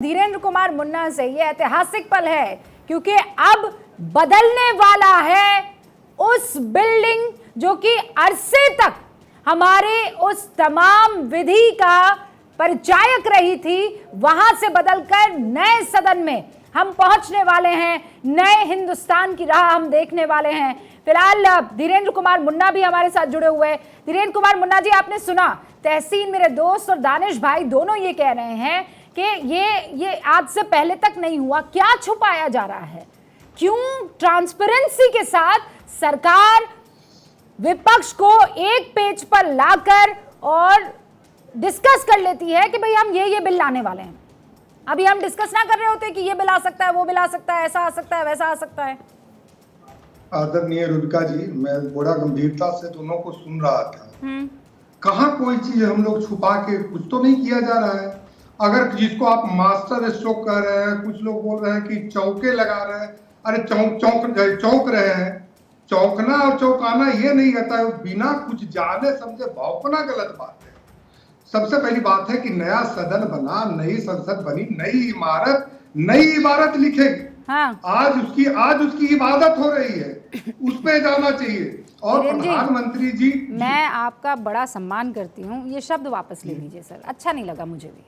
धीरेन्द्र कुमार मुन्ना से ये ऐतिहासिक पल है क्योंकि अब बदलने वाला है उस बिल्डिंग जो कि अरसे तक हमारे उस तमाम विधि का परिचायक रही थी, वहां से बदलकर नए सदन में हम पहुंचने वाले हैं। नए हिंदुस्तान की राह हम देखने वाले हैं। फिलहाल धीरेन्द्र कुमार मुन्ना भी हमारे साथ जुड़े हुए हैं। धीरेन्द्र कुमार मुन्ना जी, आपने सुना तहसीन, मेरे दोस्त और दानिश भाई दोनों ये कह रहे हैं कि ये आज से पहले तक नहीं हुआ। क्या छुपाया जा रहा है? क्यों ट्रांसपेरेंसी के साथ सरकार विपक्ष को एक पेज पर लाकर और डिस्कस कर लेती है कि भाई हम ये बिल लाने वाले हैं। अभी हम डिस्कस ना कर रहे होते कि ये बिल आ सकता है, वो बिल आ सकता है, ऐसा आ सकता है, वैसा आ सकता है। आदरणीय रुबिका जी, मैं बड़ा गंभीरता से दोनों को सुन रहा था। कहाँ कोई चीज हम लोग छुपा के कुछ तो नहीं किया जा रहा है। अगर जिसको आप मास्टर स्ट्रोक कर रहे हैं, कुछ लोग बोल रहे हैं कि चौके लगा रहे हैं। अरे चौंक रहे हैं। चौंकना और चौंकाना ये नहीं रहता है, बिना कुछ जाने समझे भौंकना गलत बात है। सबसे पहली बात है कि नया सदन बना, नई संसद बनी, नई इबारत लिखेगी। हाँ। आज उसकी इबादत हो रही है, उस पे जाना चाहिए। और प्रधानमंत्री जी, मैं आपका बड़ा सम्मान करती हूँ, ये शब्द वापस ले लीजिए सर, अच्छा नहीं लगा मुझे भी।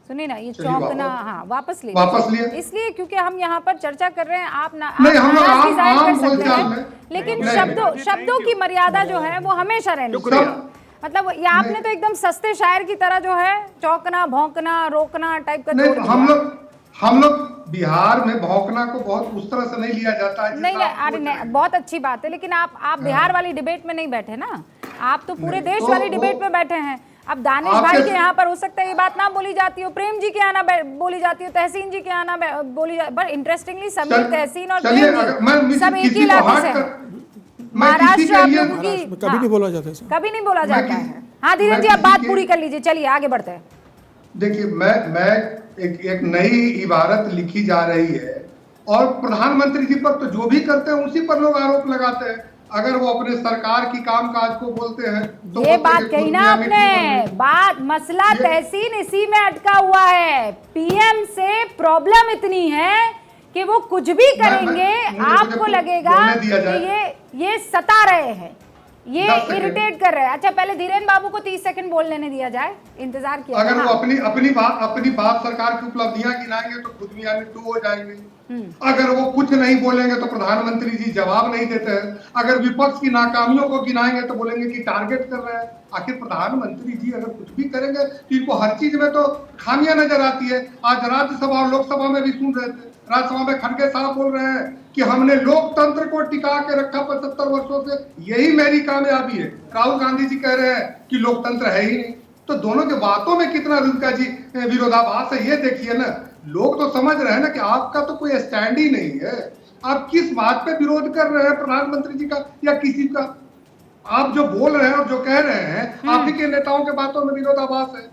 सुनिए ना, ये चौंकना, हाँ वापस लिए इसलिए क्योंकि हम यहाँ पर चर्चा कर रहे हैं। आप ना कर सकते हैं, लेकिन शब्दों की मर्यादा जो है वो हमेशा रहनी चाहिए। मतलब ये आपने तो एकदम सस्ते शायर की तरह जो है चौंकना, भौंकना, रोकना टाइप का। हम लोग बिहार में भौंकना को बहुत उस तरह से नहीं लिया जाता है। नहीं, अरे नहीं, बहुत अच्छी बात है, लेकिन आप बिहार वाली डिबेट में नहीं बैठे ना, आप तो पूरे देश वाली डिबेट में बैठे हैं। अब दानिश भाई के यहाँ पर हो सकता है ये बात ना बोली जाती हो, प्रेम जी के यहाँ ना बोली जाती हो, तहसीन जी के यहाँ ना बोली जाती, पर इंटरेस्टिंगली समीर, तहसीन और प्रेम जी सब एक ही इलाके से। महाराष्ट्र आप लोगों की कभी नहीं बोला जाता है, कभी नहीं बोला जाता है। हाँ धीरेन्द्र जी, आप बात पूरी कर लीजिए, चलिए आगे बढ़ते हैं। देखिए, मैं एक नई इबारत लिखी जा रही है और प्रधानमंत्री जी पर तो जो भी करते हैं उसी पर लोग आरोप लगाते हैं। अगर वो अपने सरकार की कामकाज को बोलते हैं तो ये बात कही ना आपने, मसला तहसीन इसी में अटका हुआ है। पीएम से प्रॉब्लम इतनी है कि वो कुछ भी करेंगे आपको लगेगा कि ये सता रहे हैं, ये इरिटेट कर रहे हैं। अच्छा, पहले धीरेन्द्र बाबू को 30 सेकंड बोल लेने दिया जाए, इंतजार किया। अगर वो अपनी बात सरकार की उपलब्धियां गिनाएंगे तो खुद भी टू हो जाएंगे। अगर वो कुछ नहीं बोलेंगे तो प्रधानमंत्री जी जवाब नहीं देते हैं। अगर विपक्ष की नाकामियों को गिनाएंगे तो बोलेंगे कि टारगेट कर रहे हैं। आखिर प्रधानमंत्री जी अगर कुछ भी करेंगे तो इनको हर चीज में तो खामियां नजर आती है। आज राज्यसभा और लोकसभा में भी सुन रहे थे, राज्यसभा में खड़गे साहब बोल रहे हैं कि हमने लोकतंत्र को टिका के रखा 75 वर्षों से, यही मेरी कामयाबी है। राहुल गांधी जी कह रहे हैं कि लोकतंत्र है ही नहीं। तो दोनों के बातों में कितना रुबिका जी विरोधाभास है, ये देखिए ना। लोग तो समझ रहे हैं ना कि आपका तो कोई स्टैंड ही नहीं है। आप किस बात पे विरोध कर रहे हैं प्रधानमंत्री जी का या किसी का? आप जो बोल रहे हैं और जो कह रहे हैं, आप ही के नेताओं के बातों में विरोधाभास है।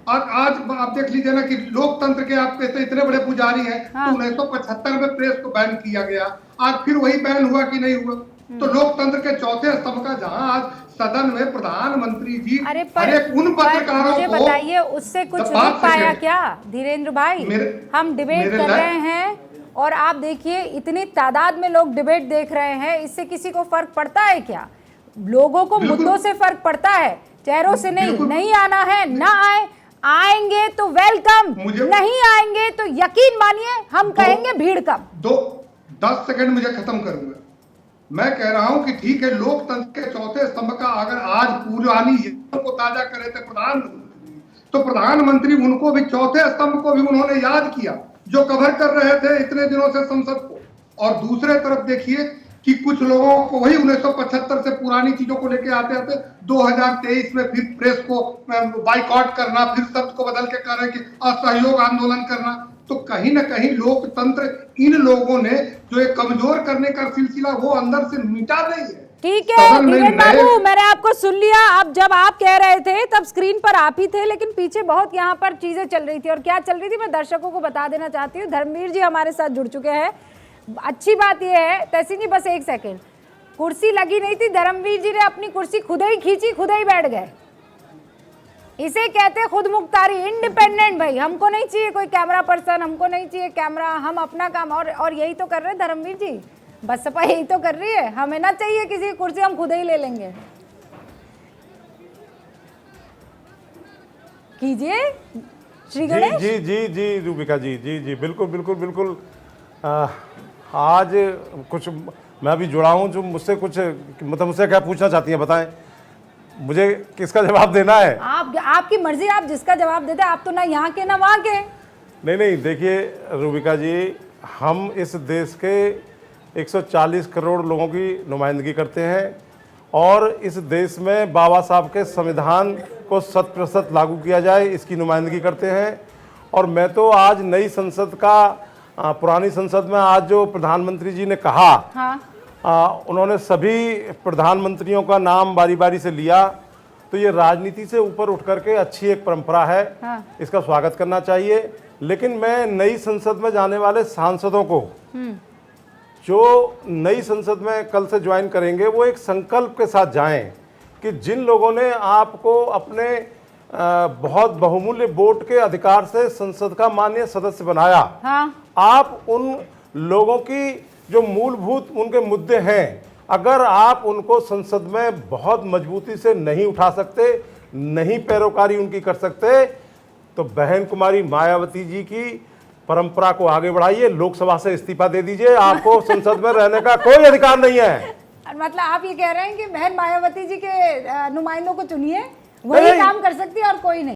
आज आप देख लीजिए ना कि लोकतंत्र के आप कहते इतने बड़े पुजारी हैं। तो 1975 में प्रेस को बैन किया गया, आज फिर वही बैन हुआ कि नहीं हुआ? तो लोकतंत्र के चौथे स्तंभ का जहां आज सदन में प्रधानमंत्री जी उन पत्रकारों को बताइए, उससे कुछ रुक पाया क्या धीरेन्द्र भाई? हम डिबेट कर रहे हैं और आप देखिए इतनी तादाद में लोग डिबेट देख रहे हैं, इससे किसी को फर्क पड़ता है क्या? लोगों को मुद्दों से फर्क पड़ता है, चेहरों से नहीं आना है ना आए, आएंगे तो वेलकम, नहीं आएंगे तो यकीन मानिए हम कहेंगे भीड़ कम। 10 सेकंड मुझे खत्म करूंगा। मैं कह रहा हूं कि ठीक है, लोकतंत्र के चौथे स्तंभ का अगर आज पुरानी यादों को ताजा करे थे प्रधानमंत्री, तो प्रधानमंत्री उनको भी चौथे स्तंभ को भी उन्होंने याद किया जो कवर कर रहे थे इतने दिनों से संसद को। और दूसरे तरफ देखिए कि कुछ लोगों को वही 1975 से पुरानी चीजों को लेके आते आते 2023 में फिर प्रेस को बाइकआउट करना, फिर शब्द को बदल के कह रहे हैं कि असहयोग आंदोलन करना। तो कहीं ना कहीं लोकतंत्र इन लोगों ने जो एक कमजोर करने का सिलसिला वो अंदर से मिटा नहीं है। ठीक है धीरेन्द्र बाबू, मैंने आपको सुन लिया। अब जब आप कह रहे थे तब स्क्रीन पर आप ही थे, लेकिन पीछे बहुत यहाँ पर चीजें चल रही थी। और क्या चल रही थी मैं दर्शकों को बता देना चाहती हूँ। धर्मवीर जी हमारे साथ जुड़ चुके हैं। अच्छी बात यह है तहसीन जी, बस एक सेकेंड, कुर्सी लगी नहीं थी, धर्मवीर जी ने अपनी कुर्सी खुद ही खींची, खुद ही बैठ गए। इसे कहते हैं खुद मुख्तारी, इंडिपेंडेंट। भाई हमको नहीं चाहिए कोई कैमरा पर्सन, हमको नहीं चाहिए कैमरा, हम अपना काम। और यही तो कर रहे हैं धर्मवीर जी, बसपा यही तो कर रही है। हमें ना चाहिए किसी की कुर्सी, हम खुद ही ले लेंगे। कीजिए श्री गणेश। जी जी जी रूबिका जी, जी जी बिल्कुल बिल्कुल बिल्कुल। आज कुछ मैं अभी जुड़ा हूँ जो मुझसे कुछ मतलब मुझसे क्या पूछना चाहती हैं, बताएं मुझे किसका जवाब देना है। आपकी मर्जी, आप जिसका जवाब देते। आप तो ना यहाँ के ना वहाँ के। नहीं नहीं, देखिए रूबिका जी, हम इस देश के 140 करोड़ लोगों की नुमाइंदगी करते हैं और इस देश में बाबा साहब के संविधान को 100% लागू किया जाए, इसकी नुमाइंदगी करते हैं। और मैं तो आज नई संसद का पुरानी संसद में आज जो प्रधानमंत्री जी ने कहा, हाँ। उन्होंने सभी प्रधानमंत्रियों का नाम बारी बारी से लिया, तो ये राजनीति से ऊपर उठ करके अच्छी एक परंपरा है। हाँ। इसका स्वागत करना चाहिए। लेकिन मैं नई संसद में जाने वाले सांसदों को, जो नई संसद में कल से ज्वाइन करेंगे, वो एक संकल्प के साथ जाएं कि जिन लोगों ने आपको अपने बहुत बहुमूल्य वोट के अधिकार से संसद का माननीय सदस्य बनाया, हाँ। आप उन लोगों की जो मूलभूत उनके मुद्दे हैं, अगर आप उनको संसद में बहुत मजबूती से नहीं उठा सकते, नहीं पैरोकारी उनकी कर सकते, तो बहन कुमारी मायावती जी की परंपरा को आगे बढ़ाइए, लोकसभा से इस्तीफा दे दीजिए। आपको संसद में रहने का कोई अधिकार नहीं है। मतलब आप ये कह रहे हैं कि बहन मायावती जी के नुमाइंदों को चुनिए, वही काम कर सकती है और कोई नहीं।